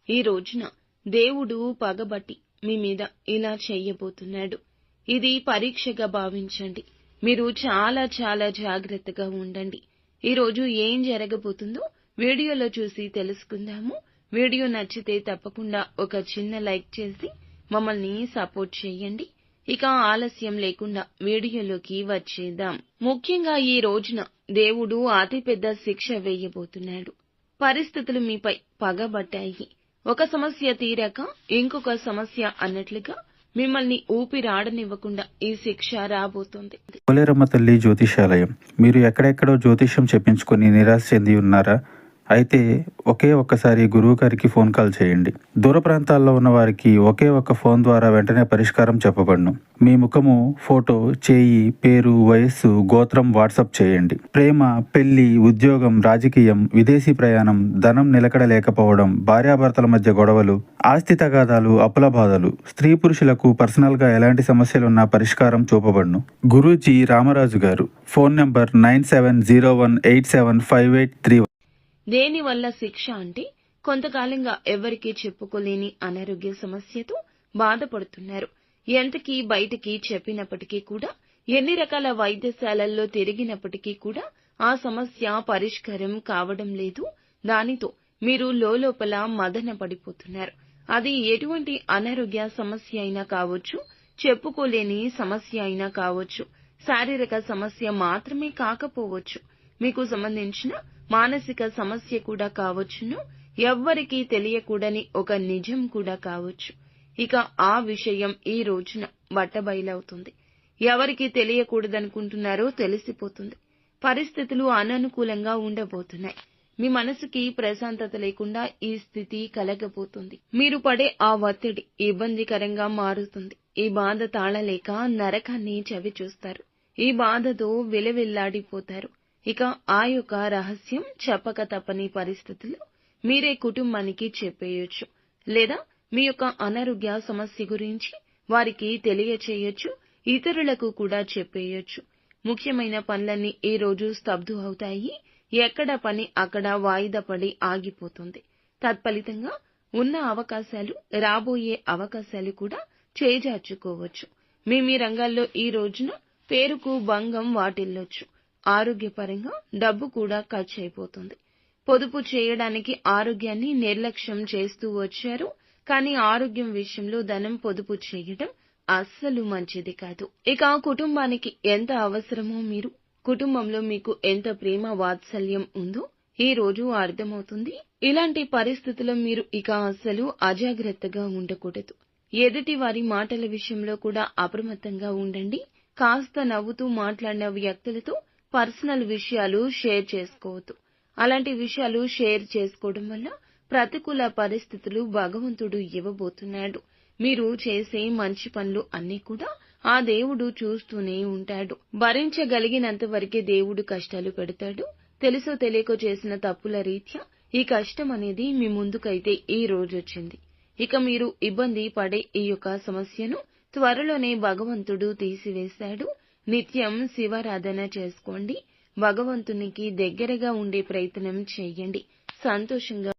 ఈ రోజున దేవుడు పగబట్టి మీ మీద ఇలా చెయ్యబోతున్నాడు. ఇది పరీక్షగా భావించండి. మీరు చాలా చాలా జాగ్రత్తగా ఉండండి. ఈరోజు ఏం జరగబోతుందో వీడియోలో చూసి తెలుసుకుందాము. వీడియో నచ్చితే తప్పకుండా ఒక చిన్న లైక్ చేసి మమ్మల్ని సపోర్ట్ చేయండి. ఇక ఆలస్యం లేకుండా వీడియోలోకి వచ్చేద్దాం. ముఖ్యంగా ఈ రోజున దేవుడు అతిపెద్ద శిక్ష వేయబోతున్నాడు. పరిస్థితులు మీపై పగబట్టాయి. ఒక సమస్య తీరాక ఇంకొక సమస్య అన్నట్లుగా మిమ్మల్ని ఊపిరాడనివ్వకుండా ఈ శిక్ష రాబోతోంది. పోలేరమ్మ తల్లి జ్యోతిషాలయం. మీరు ఎక్కడెక్కడో జ్యోతిష్యం చెప్పించుకొని నిరాశ చెంది ఉన్నారా? అయితే ఒక్కసారి గురువు గారికి ఫోన్ కాల్ చేయండి. దూర ప్రాంతాల్లో ఉన్న వారికి ఒక్క ఫోన్ ద్వారా వెంటనే పరిష్కారం చెప్పబడును. మీ ముఖము, ఫోటో, చేయి, పేరు, వయస్సు, గోత్రం వాట్సాప్ చేయండి. ప్రేమ, పెళ్లి, ఉద్యోగం, రాజకీయం, విదేశీ ప్రయాణం, ధనం నిలకడ లేకపోవడం, భార్యాభర్తల మధ్య గొడవలు, ఆస్తి తగాదాలు, అప్పుల బాధలు, స్త్రీ పురుషులకు పర్సనల్ గా ఎలాంటి సమస్యలున్నా పరిష్కారం చూపబడును. గురూజీ రామరాజు గారు. Phone number 9701875831. దేనివల్ల శిక్ష అంటే కొంతకాలంగా ఎవరికీ చెప్పుకోలేని అనారోగ్య సమస్యతో బాధపడుతున్నారు. ఎంతకీ బయటికి చెప్పినప్పటికీ కూడా, ఎన్ని రకాల వైద్యశాలల్లో తిరిగినప్పటికీ కూడా ఆ సమస్య పరిష్కారం కావడం లేదు. దానితో మీరు లోపల మదన పడిపోతున్నారు. అది ఎటువంటి అనారోగ్య సమస్య అయినా కావచ్చు, చెప్పుకోలేని సమస్య అయినా కావచ్చు, శారీరక సమస్య మాత్రమే కాకపోవచ్చు, మీకు సంబంధించిన మానసిక సమస్య కూడా కావచ్చును, ఎవ్వరికీ తెలియకూడని ఒక నిజం కూడా కావచ్చు. ఇక ఆ విషయం ఈ రోజున బట్టబయలవుతుంది. ఎవరికి తెలియకూడదనుకుంటున్నారో తెలిసిపోతుంది. పరిస్థితులు అననుకూలంగా ఉండబోతున్నాయి. మీ మనసుకి ప్రశాంతత లేకుండా ఈ స్థితి కలగబోతుంది. మీరు పడే ఆ ఒత్తిడి ఇబ్బందికరంగా మారుతుంది. ఈ బాధ తాళలేక నరకాన్ని చవి చూస్తారు. ఈ బాధతో విలవిల్లాడిపోతారు. ఇక ఆ యొక్క రహస్యం చెప్పక తప్పని పరిస్థితుల్లో మీరే కుటుంబానికి చెప్పేయొచ్చు, లేదా మీ యొక్క అనారోగ్య సమస్య గురించి వారికి తెలియచేయొచ్చు, ఇతరులకు కూడా చెప్పేయొచ్చు. ముఖ్యమైన పనులన్నీ ఈ రోజు స్తబ్దు అవుతాయి. ఎక్కడ పని అక్కడ వాయిదా పడి ఆగిపోతుంది. తత్ఫలితంగా ఉన్న అవకాశాలు, రాబోయే అవకాశాలు కూడా చేజార్చుకోవచ్చు. మీ రంగాల్లో ఈ రోజున పేరుకు భంగం వాటిల్లొచ్చు. ఆరోగ్యపరంగా డబ్బు కూడా ఖర్చు అయిపోతుంది. పొదుపు చేయడానికి ఆరోగ్యాన్ని నిర్లక్ష్యం చేస్తూ వచ్చారు. కానీ ఆరోగ్యం విషయంలో ధనం పొదుపు చేయడం అస్సలు మంచిది కాదు. ఇక కుటుంబానికి ఎంత అవసరమో, మీరు కుటుంబంలో మీకు ఎంత ప్రేమ వాత్సల్యం ఉందో ఈ రోజు అర్థమవుతుంది. ఇలాంటి పరిస్థితుల్లో మీరు ఇక అస్సలు అజాగ్రత్తగా ఉండకూడదు. ఎదుటి వారి మాటల విషయంలో కూడా అప్రమత్తంగా ఉండండి. కాస్త నవ్వుతూ మాట్లాడిన వ్యక్తులతో పర్సనల్ విషయాలు షేర్ చేసుకోవద్దు. అలాంటి విషయాలు షేర్ చేసుకోవడం వల్ల ప్రతికూల పరిస్థితులు భగవంతుడు ఇవ్వబోతున్నాడు. మీరు చేసే మంచి పనులు అన్నీ కూడా ఆ దేవుడు చూస్తూనే ఉంటాడు. భరించగలిగినంత వరకే దేవుడు కష్టాలు పెడతాడు. తెలుసో తెలియకో చేసిన తప్పుల రీత్యా ఈ కష్టం అనేది మీ ముందుకైతే ఈ రోజు వచ్చింది. ఇక మీరు ఇబ్బంది పడే ఈ యొక్క సమస్యను త్వరలోనే భగవంతుడు తీసివేశాడు. నిత్యం శివారాధన చేసుకోండి. భగవంతునికి దగ్గరగా ఉండే ప్రయత్నం చేయండి. సంతోషంగా